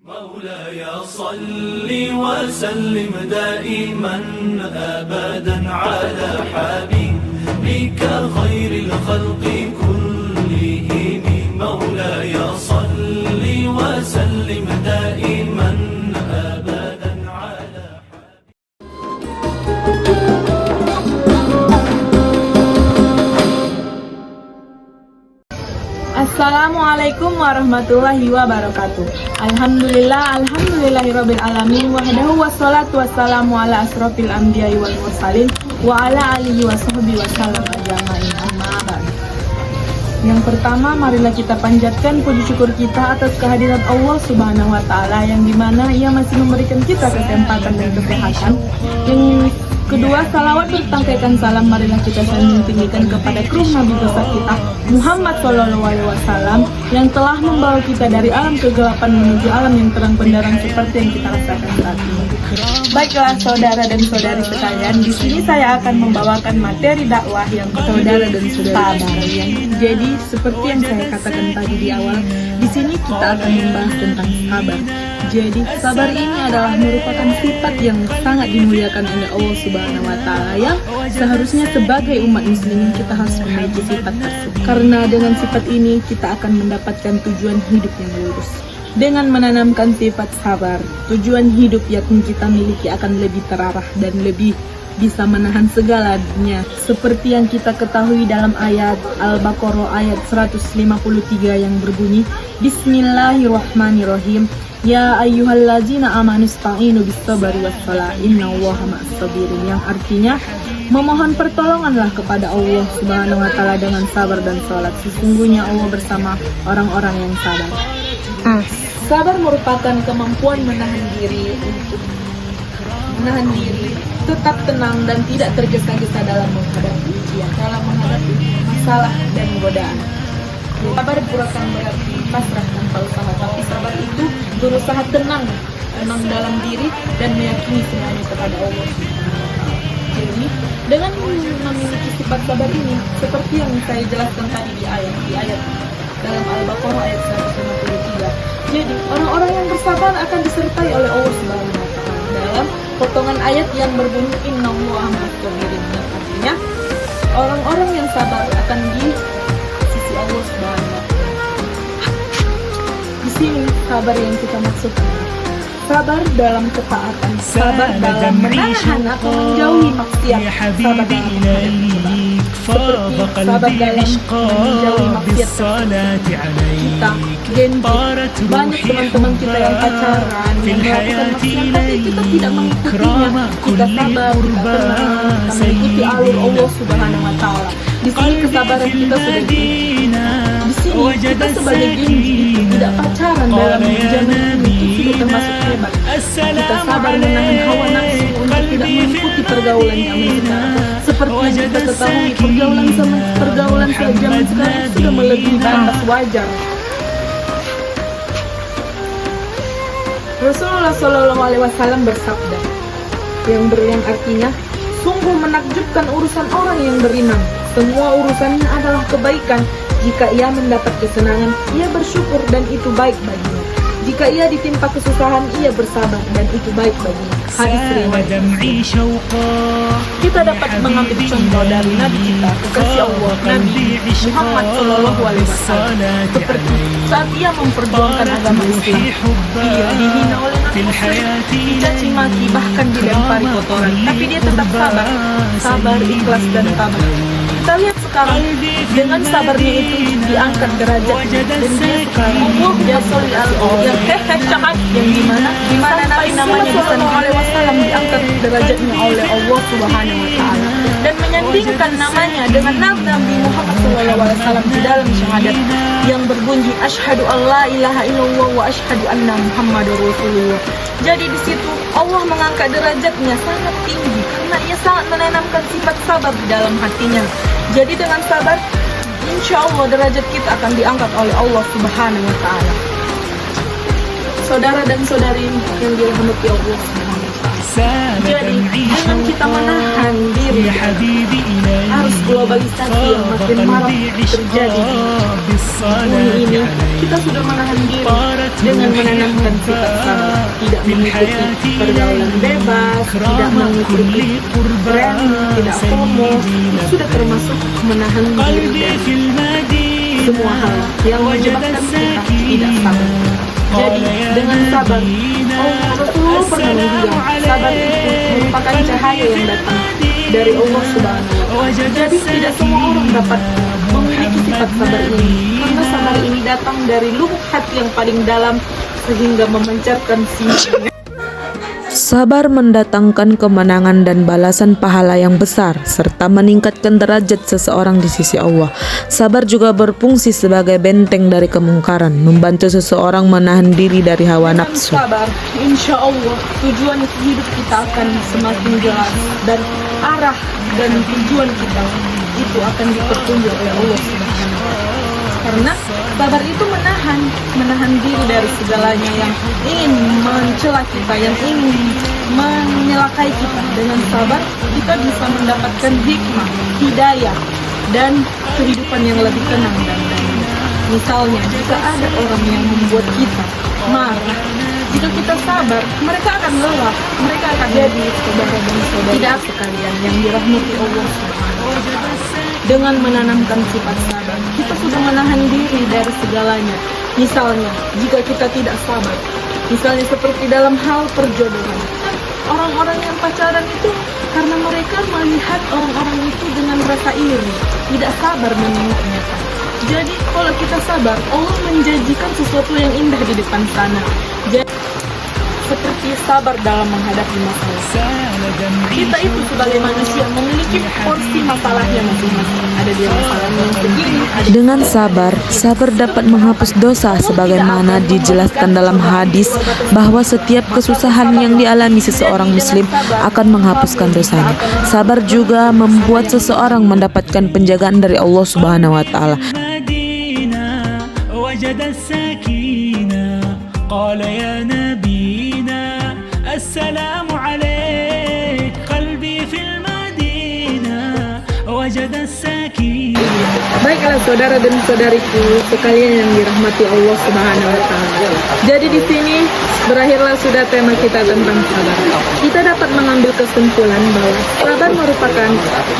مولاي صل وسلم دائما أبدا على حبيبك خير الخلق كلهم مولاي صل وسلم دائما أبدا على Assalamualaikum warahmatullahi wabarakatuh. Alhamdulillahirabbil alamin wahdahu wassalatu wassalamu ala asrofil anbiya'i wal mursalin wa ala alihi washabbihi wasallam ajma'in. Amma ba'd. Yang pertama, marilah kita panjatkan puji syukur kita atas kehadiran Allah Subhanahu wa taala yang dimana Ia masih memberikan kita kesempatan dan kesehatan. Yang kedua, salawat bertangkaikan salam marilah kita saling tinggikan kepada kruh Nabi besar kita Muhammad SAW yang telah membawa kita dari alam kegelapan menuju alam yang terang benderang seperti yang kita rasakan saat ini. Baiklah saudara dan saudari sekalian, di sini saya akan membawakan materi dakwah yang saudara dan saudari yang jadi seperti yang saya katakan tadi di awal. Di sini kita akan membahas tentang sabar. Jadi sabar ini adalah merupakan sifat yang sangat dimuliakan oleh Allah Subhanahu wa taala yang seharusnya sebagai umat muslimin kita harus memiliki sifat tersebut. Karena dengan sifat ini kita akan mendapatkan tujuan hidup yang lurus. Dengan menanamkan sifat sabar, tujuan hidup yang kita miliki akan lebih terarah dan lebih bisa menahan segalanya. Seperti yang kita ketahui dalam ayat Al-Baqarah ayat 153 yang berbunyi Bismillahirrahmanirrahim. Ya ayyuhallazina amanu ista'inu bis-sabri was-shalah innallaha ma'as-sabirin, yang artinya memohon pertolonganlah kepada Allah Subhanahu wa taala dengan sabar dan salat. Sesungguhnya Allah bersama orang-orang yang sabar. Sabar merupakan kemampuan menahan diri untuk tetap tenang dan tidak tergesa-gesa dalam menghadapi ujian, dalam menghadapi masalah dan godaan. Sabar bukan berarti pasrah tanpa usaha, tapi sabar itu berusaha tenang dalam diri dan meyakini semuanya kepada Allah. Jadi, dengan memiliki sifat sabar ini, seperti yang saya jelaskan tadi di ayat dalam Al-Baqarah ayat 153. Jadi, orang-orang yang bersabar akan disertai oleh Allah Subhanahu wa taala dalam potongan ayat yang berbunyi innallaha ma'as-sabirin. Artinya, orang-orang yang sabar akan di sisi Allah Subhanahu wa taala. Di sini sabar yang kita maksudkan, sabar dalam ketaatan, sabar dalam menahan atau menjauhi maksiat, sabar dalam seperti sabar dalam menjauhi maksiat. Kita genji, banyak teman-teman kita yang pacaran, yang melakukan maksiat, tapi kita tidak mengikutinya. Kita sabar, kita tenang, kita mengikuti alur Allah Subhanahu wa taala. Di sini kesabaran kita sudah di sini kita sebagai genji tidak pacaran dalam zaman itu sudah termasuk hebat. Kita sabar menahan hawa nafsu untuk tidak mengikuti pergaulan zaman sekarang. Seperti yang kita ketahui, pergaulan zaman sekarang sudah melebihi batas wajar. Rasulullah SAW bersabda yang artinya, sungguh menakjubkan urusan orang yang beriman. Semua urusannya adalah kebaikan. Jika ia mendapat kesenangan, ia bersyukur dan itu baik baginya. Jika ia ditimpa kesusahan, ia bersabar dan itu baik baginya. Hadis riwayat Muslim. Kita dapat mengambil contoh dari Nabi kita, kekasih Allah, Nabi Muhammad SAW. Seperti saat ia memperjuangkan agama Islam, ia dihina oleh manusia, dicaci maki, bahkan dilempari kotoran, tapi dia tetap sabar, ikhlas dan tabah. Kita lihat sekarang, dengan sabarnya itu diangkat derajatnya, dan dia sekarang yang dimana namanya Sallallahu Alaihi Wasallam diangkat derajatnya oleh Allah Subhanahu Wa Taala dan menyandingkan namanya dengan Nabi Muhammad SAW di dalam syahadat yang berbunyi asyhadu alla ilaha illallah wa asyhadu anna muhammadar rasulullah. Jadi di situ Allah mengangkat derajatnya sangat tinggi karena ia sangat menanamkan sifat sabar di dalam hatinya. Jadi dengan sabar, insya Allah derajat kita akan diangkat oleh Allah Subhanahu Wa Taala. Saudara dan saudari yang dirahmati Allah Subhanahu Wa Taala, Jadi dengan kita menahan diri arus globalisasi yang makin marak terjadi di bumi ini, kita sudah menahan diri dengan menanamkan sifat sabar, tidak mengikuti pergaulan bebas, tidak mengikuti tren, tidak FOMO. Sudah termasuk menahan diri dari semua hal yang menyebabkan kita tidak sabar. Jadi dengan sabar, Rasulullah pernah bilang, sabar itu merupakan cahaya yang datang dari Allah Subhanahu wa Ta'ala. Jadi tidak semua orang dapat memiliki sifat sabar ini, karena sabar ini datang dari lubuk hati yang paling dalam sehingga memancarkan sinar. Sabar mendatangkan kemenangan dan balasan pahala yang besar, serta meningkatkan derajat seseorang di sisi Allah. Sabar juga berfungsi sebagai benteng dari kemungkaran, membantu seseorang menahan diri dari hawa nafsu. Sabar, insya Allah tujuan hidup kita akan semakin jelas, dan arah dan tujuan kita itu akan dipetunjuk oleh Allah Subhanahu wa Ta'ala. Karena sabar itu menahan diri dari segalanya yang ingin mencela kita, yang ingin menyelakai kita. Dengan sabar kita bisa mendapatkan hikmah, hidayah, dan kehidupan yang lebih tenang dan damai. Misalnya, jika ada orang yang membuat kita marah, jika kita sabar, mereka akan lelah, mereka akan jadi saudara dan saudara tidak sekalian yang dirahmati Allah Subhanahu wa Ta'ala. Dengan menanamkan sifat sabar, kita sudah menahan diri dari segalanya. Misalnya, jika kita tidak sabar, misalnya seperti dalam hal perjodohan, orang-orang yang pacaran itu karena mereka melihat orang-orang itu dengan rasa iri, tidak sabar menengoknya. Jadi kalau kita sabar, Allah menjanjikan sesuatu yang indah di depan sana. Jadi seperti sabar dalam menghadapi masalah. Kita itu sebagai manusia memiliki porsi masalahnya masing-masing. Ada dia masalahnya yang segini. Dengan sabar dapat menghapus dosa sebagaimana dijelaskan dalam hadis bahwa setiap kesusahan yang dialami seseorang muslim akan menghapuskan dosanya. Sabar juga membuat seseorang mendapatkan penjagaan dari Allah Subhanahu wa Ta'ala. السلام عليك قلبي في المدينة وجد السكينة. Baiklah saudara dan saudariku sekalian yang dirahmati Allah Subhanahu wa Ta'ala. Jadi di sini berakhirlah sudah tema kita tentang sabar. Kita dapat mengambil kesimpulan bahwa sabar merupakan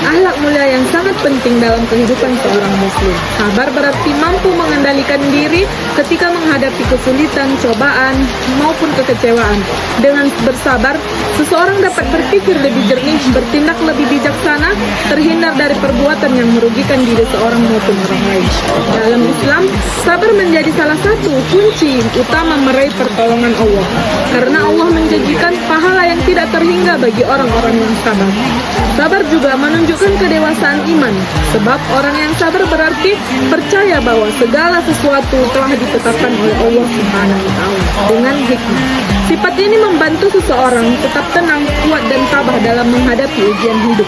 akhlak mulia yang sangat penting dalam kehidupan seorang muslim. Sabar berarti mampu mengendalikan diri ketika menghadapi kesulitan, cobaan, maupun kekecewaan. Dengan bersabar, seseorang dapat berpikir lebih jernih, bertindak lebih bijaksana, terhindar dari perbuatan yang merugikan diri seorang maupun orang lain. Dalam Islam, sabar menjadi salah satu kunci utama meraih pertolongan Allah. Karena Allah menjanjikan pahala yang tidak terhingga bagi orang-orang yang sabar. Sabar juga menunjukkan kedewasaan iman, sebab orang yang sabar berarti percaya bahwa segala sesuatu telah ditetapkan oleh Allah Subhanahu wa Ta'ala dengan hikmah. Sifat ini membantu seseorang tetap tenang, kuat, dan tabah dalam menghadapi ujian hidup,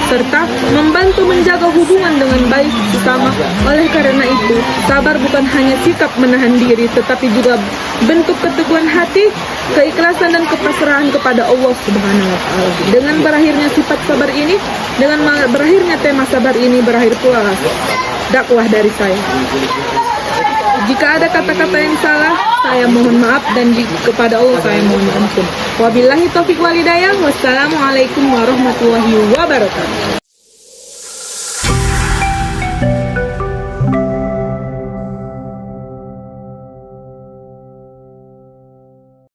serta membantu menjaga hubungan dengan baik sesama. Oleh karena itu, sabar bukan hanya sikap menahan diri, tetapi juga bentuk keteguhan hati, keikhlasan, dan kepasrahan kepada Allah Subhanahu wa Ta'ala. Dengan berakhirnya sifat sabar ini, dengan berakhirnya tema sabar ini, berakhir pula dakwah dari saya. Jika ada kata-kata yang salah, saya mohon maaf, dan kepada Allah saya mohon ampun. Wabillahi taufiq wal hidayah. Wassalamualaikum warahmatullahi wabarakatuh.